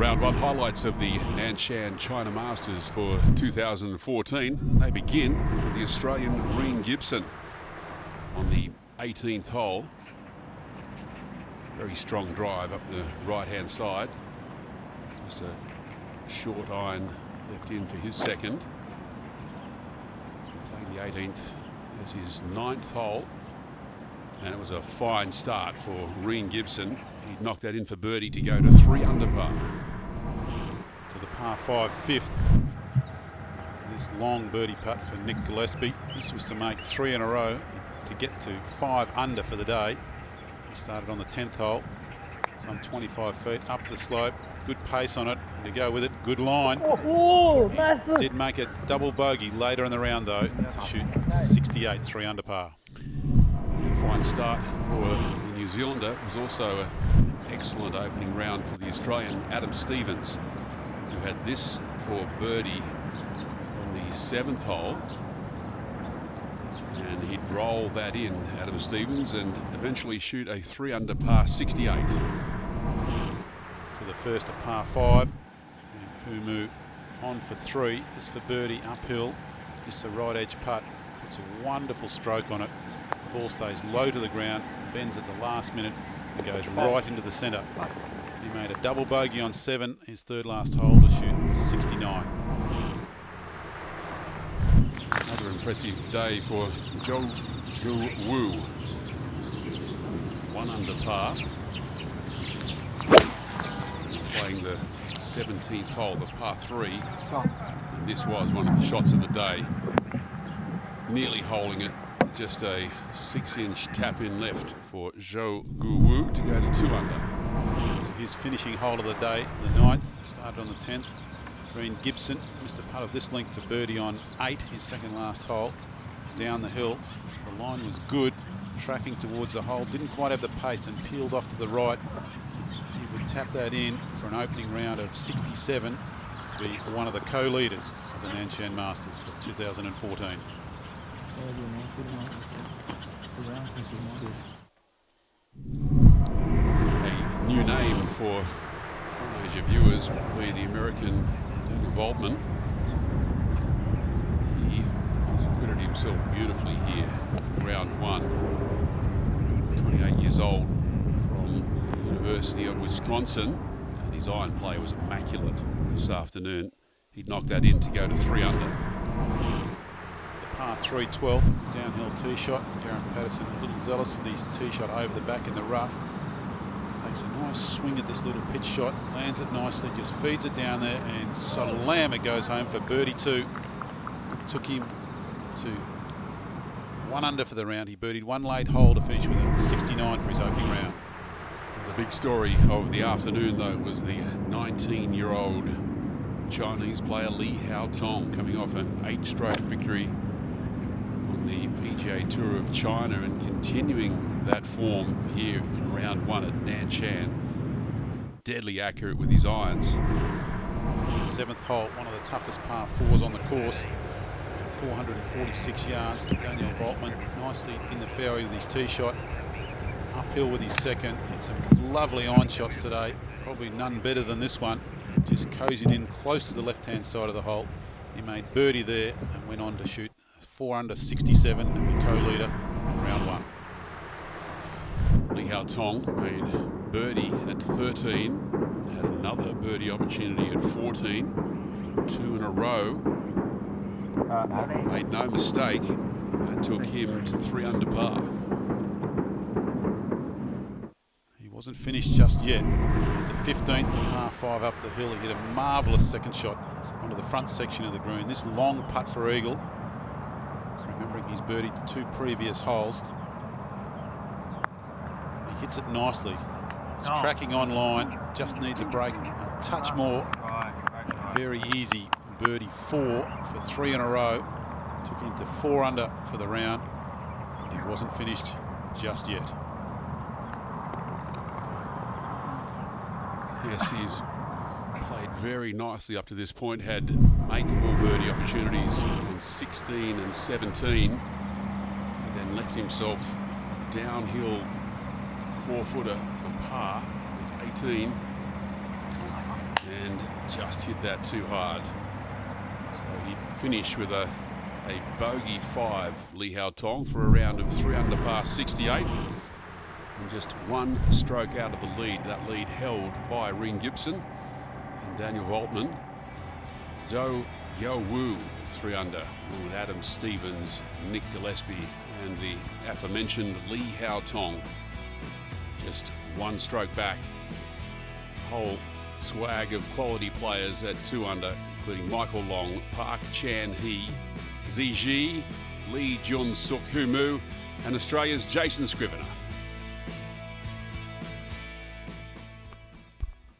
Round one highlights of the Nanshan China Masters for 2014. They begin with the Australian Reen Gibson on the 18th hole. Very strong drive up the right-hand side. Just a short iron left in for his second. Playing the 18th as his 9th hole. And it was a fine start for Reen Gibson. He knocked that in for birdie to go to 3 under par. To the par 5 fifth. This long birdie putt for Nick Gillespie. This was to make 3 in a row to get to 5 under for the day. He started on the 10th hole, some 25 feet up the slope. Good pace on it, and to go with it, good line. He did make a double bogey later in the round though to shoot 68, 3 under par. A fine start for the New Zealander. It was also an excellent opening round for the Australian Adam Stevens, who had this for birdie on the 7th hole. And he'd roll that in, Adam Stevens, and eventually shoot a 3 under par 68. To the first of par 5. And Humu on for 3. This for birdie uphill. Just a right edge putt. Puts a wonderful stroke on it. The ball stays low to the ground, bends at the last minute, and goes right into the centre. He made a double bogey on 7, his third last hole, to shoot 69. Another impressive day for Zhou Gu Wu. 1 under par. Playing the 17th hole, the par 3. And this was one of the shots of the day. Nearly holding it. Just a 6-inch tap in left for Zhou Gu Wu to go to 2 under. To his finishing hole of the day, the 9th, started on the 10th. Reen Gibson missed a putt of this length for birdie on 8, his second last hole, down the hill. The line was good, tracking towards the hole, didn't quite have the pace and peeled off to the right. He would tap that in for an opening round of 67 to be one of the co-leaders of the Nanshan Masters for 2014. A new name for OneAsia viewers will be the American Daniel Voltman. He has acquitted himself beautifully here, round 1. 28 years old from the University of Wisconsin, and his iron play was immaculate this afternoon. He'd knocked that in to go to 3 under. Par 3 12th, downhill tee shot. Darren Patterson a little zealous with his tee shot over the back in the rough. Takes a nice swing at this little pitch shot, lands it nicely, just feeds it down there, and salam, it goes home for birdie 2. Took him to 1 under for the round. He birdied 1 late hole to finish with a 69 for his opening round. The big story of the afternoon though was the 19-year-old Chinese player Li Haotong coming off an 8-straight victory on the PGA Tour of China and continuing that form here in round 1 at Nanshan. Deadly accurate with his irons. 7th hole, one of the toughest par 4s on the course. 446 yards. Daniel Voltman nicely in the fairway with his tee shot. Uphill with his second. Had some lovely iron shots today. Probably none better than this one. Just cozied in close to the left-hand side of the hole. He made birdie there and went on to shoot 4 under 67 and be co-leader in round 1. Li Haotong made birdie at 13, had another birdie opportunity at 14, 2 in a row. Made no mistake. That took him to 3 under par. Wasn't finished just yet. At the 15th, the par 5 up the hill, he hit a marvellous second shot onto the front section of the green. This long putt for eagle, remembering he's birdied the 2 previous holes. He hits it nicely. He's tracking on line, just need to break a touch more. A very easy birdie 4 for 3 in a row. Took him to 4 under for the round. He wasn't finished just yet. Yes, he's played very nicely up to this point, had makeable birdie opportunities on 16 and 17, but then left himself a downhill 4-footer for par at 18. and just hit that too hard. So he finished with a bogey 5, Lee Hao Tong, for a round of 3 under par 68. And just 1 stroke out of the lead. That lead held by Ring Gibson and Daniel Voltman. Zhou Yo Wu, 3 under, along with Adam Stevens, Nick Gillespie, and the aforementioned Lee Hao Tong. Just 1 stroke back. Whole swag of quality players at 2 under, including Michael Long, Park Chan Hee, Ziji, Lee Jun Suk Humu, and Australia's Jason Scrivener.